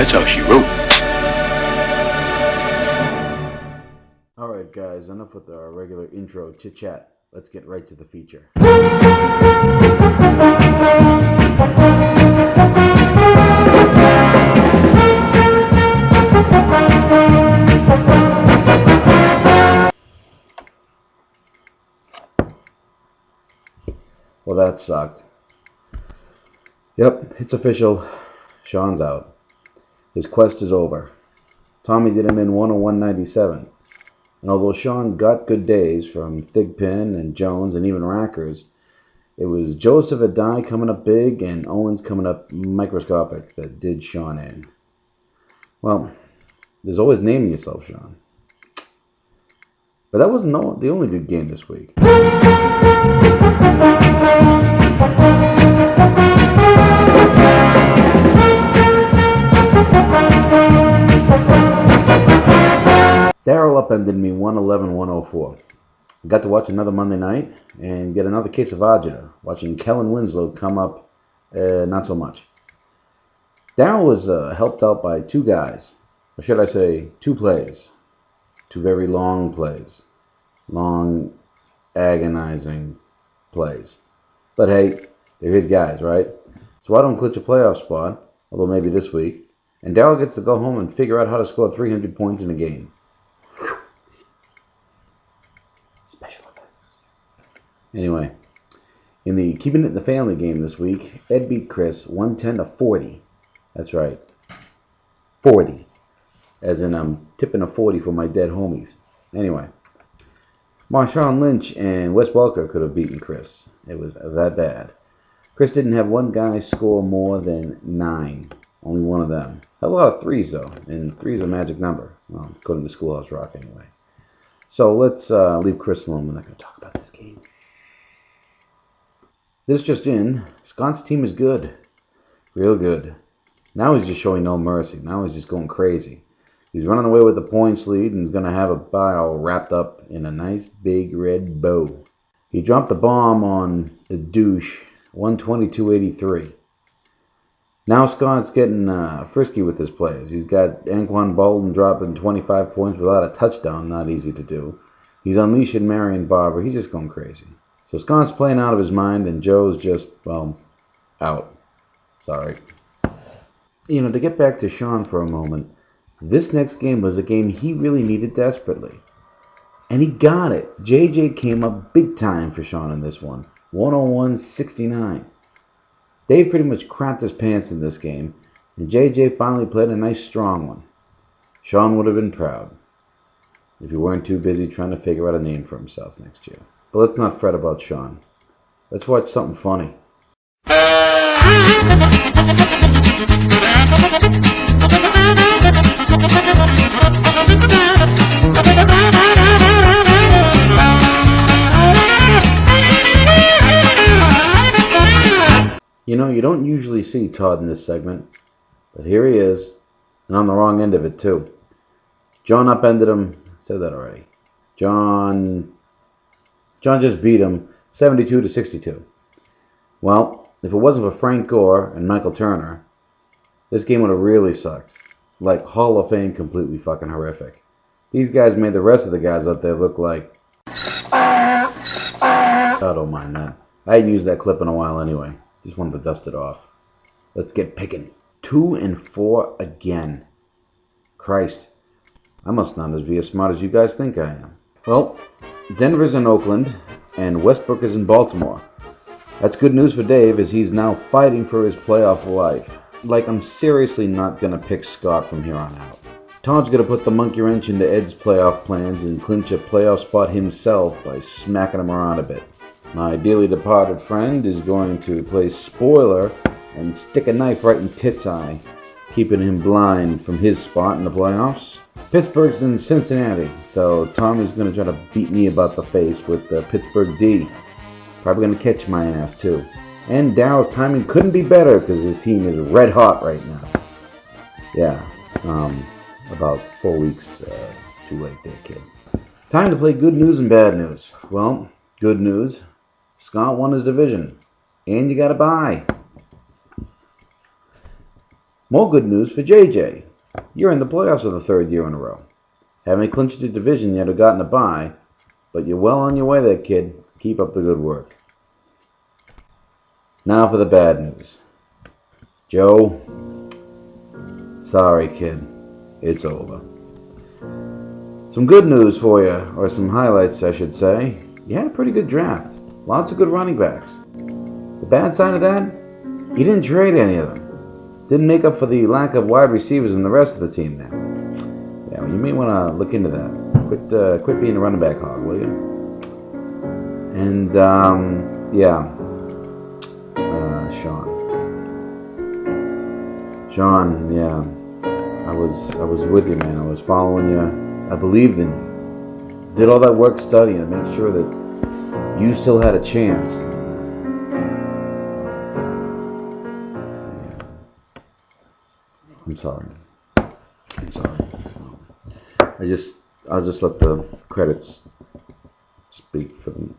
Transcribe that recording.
That's how she wrote. Alright guys, enough with our regular intro chit-chat. Let's get right to the feature. Well, that sucked. Yep, it's official. Sean's out. His quest is over. Tommy did him in 101.97. And although Sean got good days from Thigpen and Jones and even Rackers, it was Joseph Adai coming up big and Owens coming up microscopic that did Sean in. Well, there's always naming yourself Sean. But that wasn't the only good game this week. Daryl upended me 111-104. Got to watch another Monday night and get another case of agita, watching Kellen Winslow come up not so much. Daryl was helped out by two guys, or should I say two plays. Two very long plays. Long, agonizing plays. But hey, they're his guys, right? So I don't clinch a playoff spot, although maybe this week, and Daryl gets to go home and figure out how to score 300 points in a game. Special effects. Anyway, in the Keeping It in the Family game this week, Ed beat Chris 110-40. That's right. 40. As in I'm tipping a 40 for my dead homies. Anyway, Marshawn Lynch and Wes Welker could have beaten Chris. It was that bad. Chris didn't have one guy score more than 9. Only one of them. Had a lot of threes though, and 3 is a magic number. Well, according to Schoolhouse Rock anyway. So let's leave Chris alone. We're not going to talk about this game. This just in, Scott's team is good. Real good. Now he's just showing no mercy. Now he's just going crazy. He's running away with the points lead and he's going to have a bye all wrapped up in a nice big red bow. He dropped the bomb on the douche, 122-83. Now Scott's getting frisky with his plays. He's got Anquan Bolden dropping 25 points without a touchdown. Not easy to do. He's unleashing Marion Barber. He's just going crazy. So Scott's playing out of his mind and Joe's just, well, out. Sorry. You know, to get back to Sean for a moment, this next game was a game he really needed desperately. And he got it. JJ came up big time for Sean in this one. 101-69. Dave pretty much crapped his pants in this game, and JJ finally played a nice strong one. Sean would have been proud if he weren't too busy trying to figure out a name for himself next year. But let's not fret about Sean. Let's watch something funny. You know, you don't usually see Todd in this segment, but here he is, and on the wrong end of it too. John upended him, said that already. John just beat him 72-62. Well, if it wasn't for Frank Gore and Michael Turner, this game would have really sucked. Like Hall of Fame completely fucking horrific. These guys made the rest of the guys out there look like... I don't mind that. I hadn't used that clip in a while anyway. Just wanted to dust it off. Let's get picking. 2-4 again. Christ. I must not be as smart as you guys think I am. Well, Denver's in Oakland, and Westbrook is in Baltimore. That's good news for Dave, as he's now fighting for his playoff life. Like, I'm seriously not going to pick Scott from here on out. Todd's going to put the monkey wrench into Ed's playoff plans and clinch a playoff spot himself by smacking him around a bit. My dearly departed friend is going to play spoiler and stick a knife right in Tit's eye, keeping him blind from his spot in the playoffs. Pittsburgh's in Cincinnati, so Tommy's going to try to beat me about the face with the Pittsburgh D. Probably going to catch my ass too. And Daryl's timing couldn't be better because his team is red hot right now. Yeah, about 4 weeks too late there, kid. Time to play good news and bad news. Well, good news. Scott won his division. And you got a bye. More good news for JJ. You're in the playoffs for the third year in a row. Haven't clinched your division yet or gotten a bye, but you're well on your way there, kid. Keep up the good work. Now for the bad news. Joe, sorry, kid. It's over. Some good news for you, or some highlights, I should say. You had a pretty good draft. Lots of good running backs. The bad side of that? You didn't trade any of them. Didn't make up for the lack of wide receivers in the rest of the team there. Yeah, well, you may want to look into that. Quit being a running back hog, will you? And, Sean, yeah. I was with you, man. I was following you. I believed in you. Did all that work studying to make sure that you still had a chance. I'm sorry. I'll just let the credits speak for them.